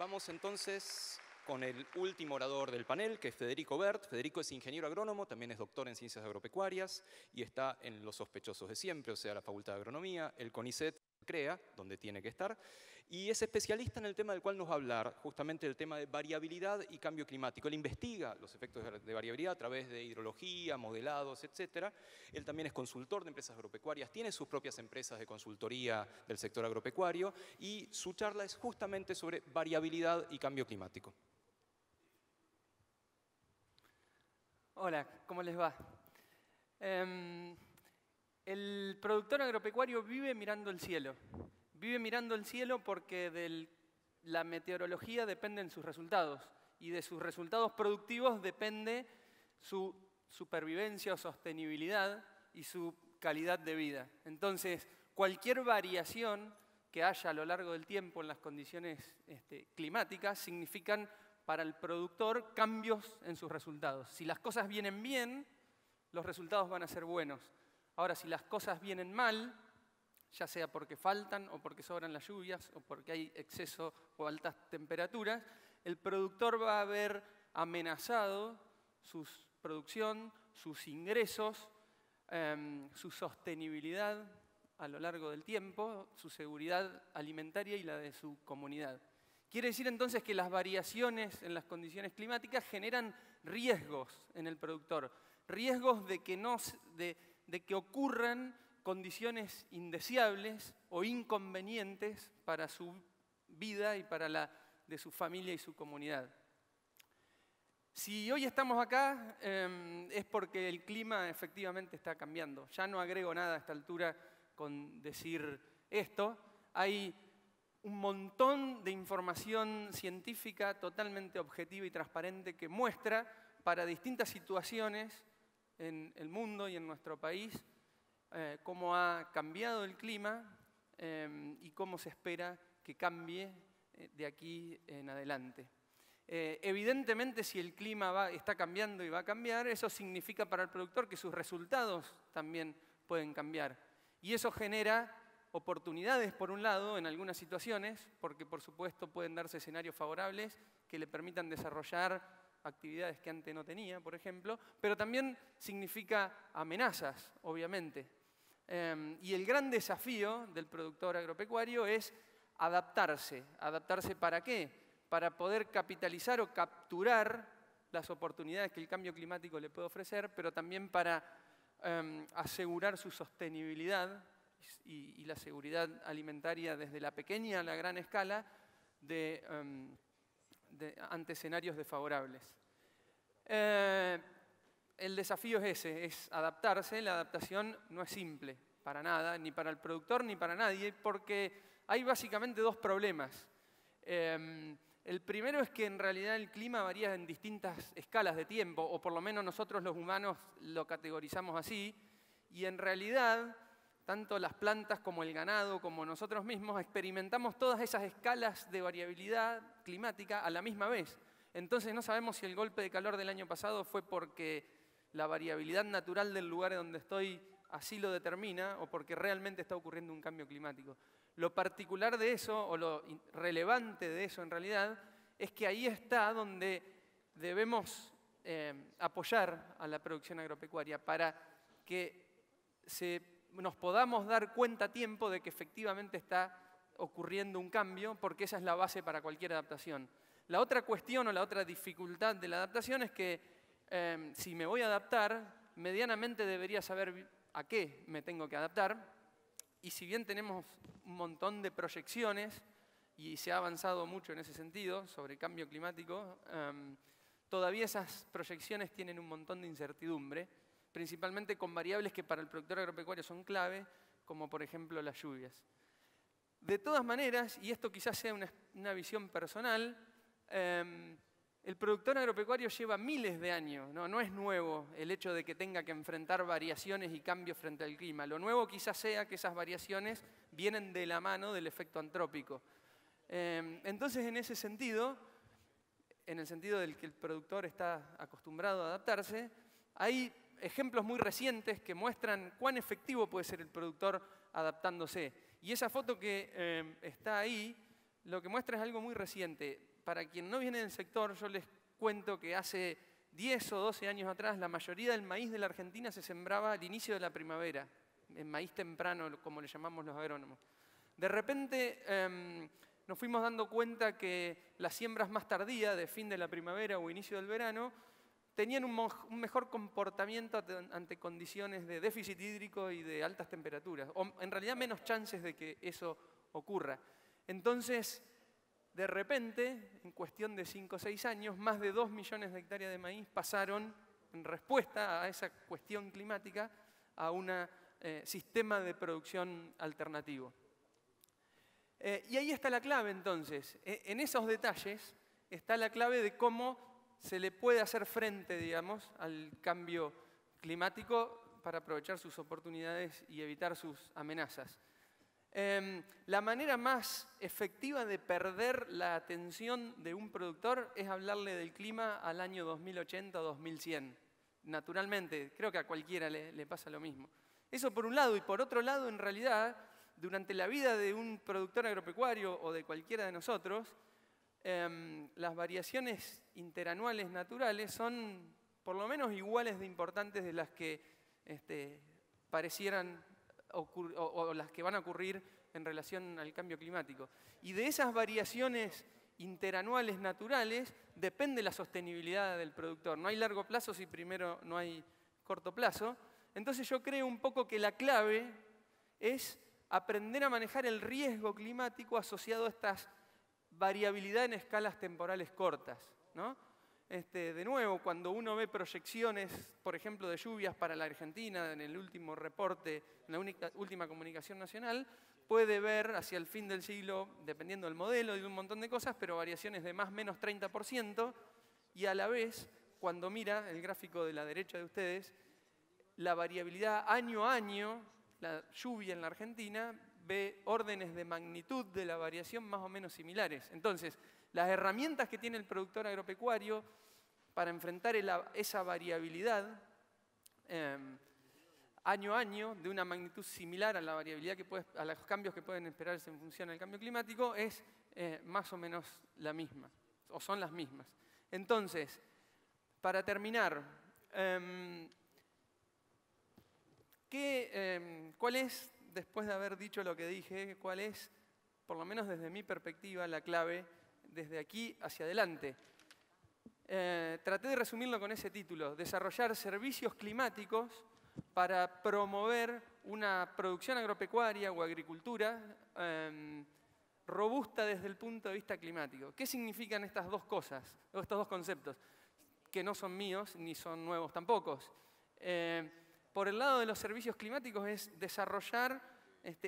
Vamos entonces con el último orador del panel, que es Federico Bert. Federico es ingeniero agrónomo, también es doctor en ciencias agropecuarias y está en los sospechosos de siempre, o sea, la Facultad de Agronomía, el CONICET, CREA, donde tiene que estar, y es especialista en el tema del cual nos va a hablar, justamente el tema de variabilidad y cambio climático. Él investiga los efectos de variabilidad a través de hidrología, modelados, etc. Él también es consultor de empresas agropecuarias, tiene sus propias empresas de consultoría del sector agropecuario y su charla es justamente sobre variabilidad y cambio climático. Hola, ¿cómo les va? El productor agropecuario vive mirando el cielo. Vive mirando el cielo porque de la meteorología dependen sus resultados y de sus resultados productivos depende su supervivencia o sostenibilidad y su calidad de vida. Entonces, cualquier variación que haya a lo largo del tiempo en las condiciones climáticas significan para el productor cambios en sus resultados. Si las cosas vienen bien, los resultados van a ser buenos. Ahora, si las cosas vienen mal, ya sea porque faltan o porque sobran las lluvias o porque hay exceso o altas temperaturas, el productor va a ver amenazado su producción, sus ingresos, su sostenibilidad a lo largo del tiempo, su seguridad alimentaria y la de su comunidad. Quiere decir entonces que las variaciones en las condiciones climáticas generan riesgos en el productor, riesgos de que ocurran condiciones indeseables o inconvenientes para su vida y para la de su familia y su comunidad. Si hoy estamos acá es porque el clima efectivamente está cambiando. Ya no agrego nada a esta altura con decir esto. Hay un montón de información científica totalmente objetiva y transparente que muestra para distintas situaciones en el mundo y en nuestro país cómo ha cambiado el clima y cómo se espera que cambie de aquí en adelante. Evidentemente, si el clima está cambiando y va a cambiar, eso significa para el productor que sus resultados también pueden cambiar. Y eso genera oportunidades, por un lado, en algunas situaciones, porque por supuesto pueden darse escenarios favorables que le permitan desarrollar actividades que antes no tenía, por ejemplo, pero también significa amenazas, obviamente. Y el gran desafío del productor agropecuario es adaptarse. ¿Adaptarse para qué? Para poder capitalizar o capturar las oportunidades que el cambio climático le puede ofrecer, pero también para asegurar su sostenibilidad y la seguridad alimentaria desde la pequeña a la gran escala ante escenarios desfavorables. El desafío es ese, es adaptarse. La adaptación no es simple, para nada, ni para el productor ni para nadie, porque hay básicamente dos problemas. El primero es que en realidad el clima varía en distintas escalas de tiempo, o por lo menos nosotros los humanos lo categorizamos así, y en realidad tanto las plantas como el ganado, como nosotros mismos, experimentamos todas esas escalas de variabilidad climática a la misma vez. Entonces no sabemos si el golpe de calor del año pasado fue porque la variabilidad natural del lugar donde estoy así lo determina o porque realmente está ocurriendo un cambio climático. Lo particular de eso, o lo relevante de eso en realidad, es que ahí está donde debemos apoyar a la producción agropecuaria para que nos podamos dar cuenta a tiempo de que efectivamente está ocurriendo un cambio, porque esa es la base para cualquier adaptación. La otra cuestión o la otra dificultad de la adaptación es que si me voy a adaptar, medianamente debería saber a qué me tengo que adaptar. Y si bien tenemos un montón de proyecciones, y se ha avanzado mucho en ese sentido sobre cambio climático, todavía esas proyecciones tienen un montón de incertidumbre, principalmente con variables que para el productor agropecuario son clave, como por ejemplo las lluvias. De todas maneras, y esto quizás sea una visión personal, el productor agropecuario lleva miles de años, no es nuevo el hecho de que tenga que enfrentar variaciones y cambios frente al clima. Lo nuevo quizás sea que esas variaciones vienen de la mano del efecto antrópico. Entonces, en ese sentido, en el sentido del que el productor está acostumbrado a adaptarse, hay ejemplos muy recientes que muestran cuán efectivo puede ser el productor adaptándose. Y esa foto que está ahí, lo que muestra es algo muy reciente. para quien no viene del sector, yo les cuento que hace 10 o 12 años atrás la mayoría del maíz de la Argentina se sembraba al inicio de la primavera, en maíz temprano, como le llamamos los agrónomos. De repente nos fuimos dando cuenta que las siembras más tardías, de fin de la primavera o inicio del verano, tenían un mejor comportamiento ante condiciones de déficit hídrico y de altas temperaturas, o en realidad menos chances de que eso ocurra. Entonces, de repente, en cuestión de 5 o 6 años, más de 2 millones de hectáreas de maíz pasaron, en respuesta a esa cuestión climática, a un sistema de producción alternativo. Y ahí está la clave, entonces. En esos detalles está la clave de cómo se le puede hacer frente, digamos, al cambio climático para aprovechar sus oportunidades y evitar sus amenazas. La manera más efectiva de perder la atención de un productor es hablarle del clima al año 2080 o 2100. Naturalmente, creo que a cualquiera le pasa lo mismo. Eso por un lado, y por otro lado, en realidad, durante la vida de un productor agropecuario o de cualquiera de nosotros, las variaciones interanuales naturales son por lo menos iguales de importantes de las que parecieran o las que van a ocurrir en relación al cambio climático. Y de esas variaciones interanuales naturales depende la sostenibilidad del productor. No hay largo plazo si primero no hay corto plazo. Entonces yo creo un poco que la clave es aprender a manejar el riesgo climático asociado a estas variabilidad en escalas temporales cortas, ¿no? De nuevo, cuando uno ve proyecciones, por ejemplo, de lluvias para la Argentina, en el último reporte, en la última comunicación nacional, puede ver hacia el fin del siglo, dependiendo del modelo y de un montón de cosas, pero variaciones de más o menos 30%, y a la vez, cuando mira el gráfico de la derecha de ustedes, la variabilidad año a año, la lluvia en la Argentina, ve órdenes de magnitud de la variación más o menos similares. Entonces, las herramientas que tiene el productor agropecuario para enfrentar esa variabilidad año a año de una magnitud similar a la variabilidad a los cambios que pueden esperarse en función del cambio climático es más o menos la misma, o son las mismas. Entonces, para terminar, ¿cuál es, después de haber dicho lo que dije, cuál es, por lo menos desde mi perspectiva, la clave desde aquí hacia adelante? Traté de resumirlo con ese título: desarrollar servicios climáticos para promover una producción agropecuaria o agricultura robusta desde el punto de vista climático. ¿Qué significan estas dos cosas, o estos dos conceptos? Que no son míos ni son nuevos tampoco. Por el lado de los servicios climáticos es desarrollar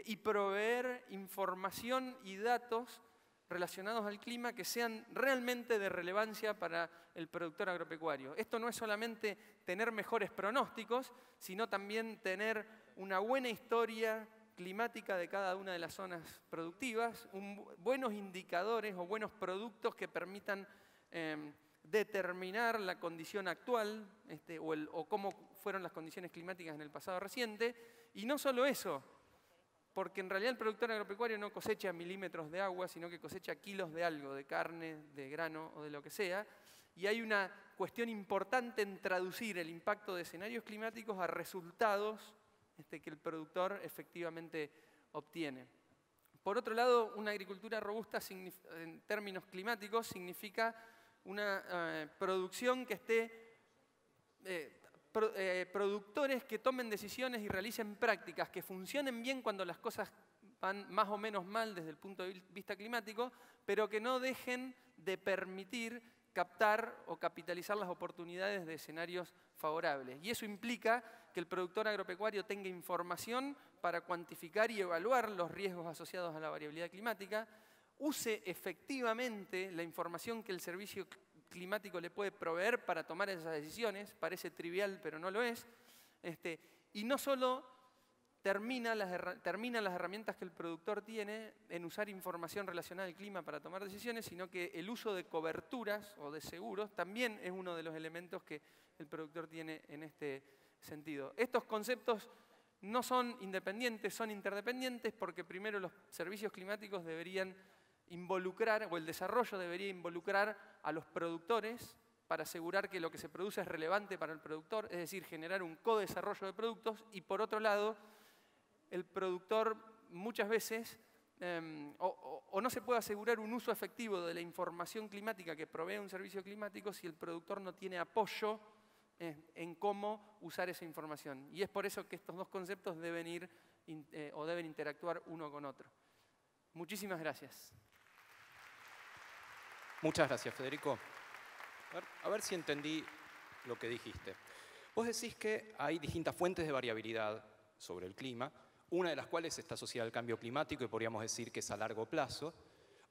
y proveer información y datos relacionados al clima que sean realmente de relevancia para el productor agropecuario. Esto no es solamente tener mejores pronósticos, sino también tener una buena historia climática de cada una de las zonas productivas, buenos indicadores o buenos productos que permitan determinar la condición actual o cómo fueron las condiciones climáticas en el pasado reciente. Y no solo eso, porque en realidad el productor agropecuario no cosecha milímetros de agua, sino que cosecha kilos de algo, de carne, de grano o de lo que sea. Y hay una cuestión importante en traducir el impacto de escenarios climáticos a resultados que el productor efectivamente obtiene. Por otro lado, una agricultura robusta en términos climáticos significa una producción que esté productores que tomen decisiones y realicen prácticas que funcionen bien cuando las cosas van más o menos mal desde el punto de vista climático, pero que no dejen de permitir captar o capitalizar las oportunidades de escenarios favorables. Y eso implica que el productor agropecuario tenga información para cuantificar y evaluar los riesgos asociados a la variabilidad climática, use efectivamente la información que el servicio climático le puede proveer para tomar esas decisiones. Parece trivial, pero no lo es. Y no solo terminan las herramientas que el productor tiene en usar información relacionada al clima para tomar decisiones, sino que el uso de coberturas o de seguros también es uno de los elementos que el productor tiene en este sentido. Estos conceptos no son independientes, son interdependientes, porque primero los servicios climáticos deberían involucrar, o el desarrollo debería involucrar a los productores para asegurar que lo que se produce es relevante para el productor, es decir, generar un co-desarrollo de productos, y por otro lado, el productor muchas veces o no se puede asegurar un uso efectivo de la información climática que provee un servicio climático si el productor no tiene apoyo en cómo usar esa información. Y es por eso que estos dos conceptos deben ir o deben interactuar uno con otro. Muchísimas gracias. Muchas gracias, Federico. A ver si entendí lo que dijiste. Vos decís que hay distintas fuentes de variabilidad sobre el clima, una de las cuales está asociada al cambio climático y podríamos decir que es a largo plazo.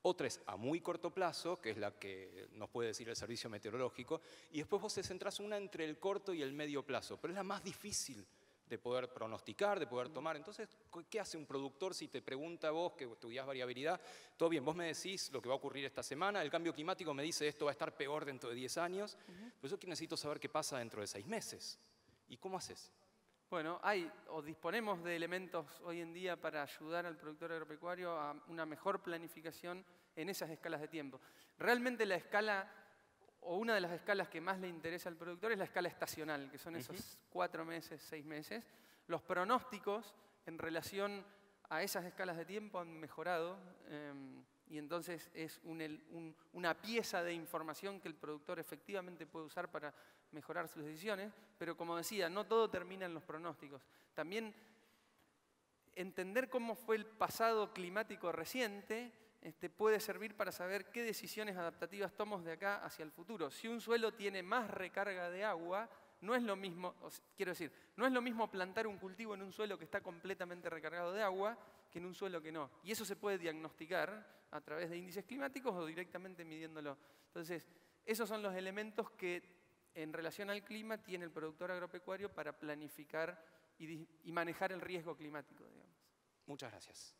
Otra es a muy corto plazo, que es la que nos puede decir el servicio meteorológico. Y después vos te centrás una entre el corto y el medio plazo, pero es la más difícil de poder pronosticar, de poder tomar. Entonces, ¿qué hace un productor si te pregunta a vos, que estudiás variabilidad? Todo bien, vos me decís lo que va a ocurrir esta semana, el cambio climático me dice esto va a estar peor dentro de 10 años, pero yo necesito saber qué pasa dentro de 6 meses. ¿Y cómo haces? Bueno, disponemos de elementos hoy en día para ayudar al productor agropecuario a una mejor planificación en esas escalas de tiempo. Realmente la escala, o una de las escalas que más le interesa al productor es la escala estacional, que son esos 4 meses, 6 meses. Los pronósticos en relación a esas escalas de tiempo han mejorado y entonces es una pieza de información que el productor efectivamente puede usar para mejorar sus decisiones, pero como decía, no todo termina en los pronósticos. También entender cómo fue el pasado climático reciente puede servir para saber qué decisiones adaptativas tomamos de acá hacia el futuro. Si un suelo tiene más recarga de agua, no es lo mismo, no es lo mismo plantar un cultivo en un suelo que está completamente recargado de agua que en un suelo que no. Y eso se puede diagnosticar a través de índices climáticos o directamente midiéndolo. Entonces, esos son los elementos que en relación al clima tiene el productor agropecuario para planificar y manejar el riesgo climático, digamos. Muchas gracias.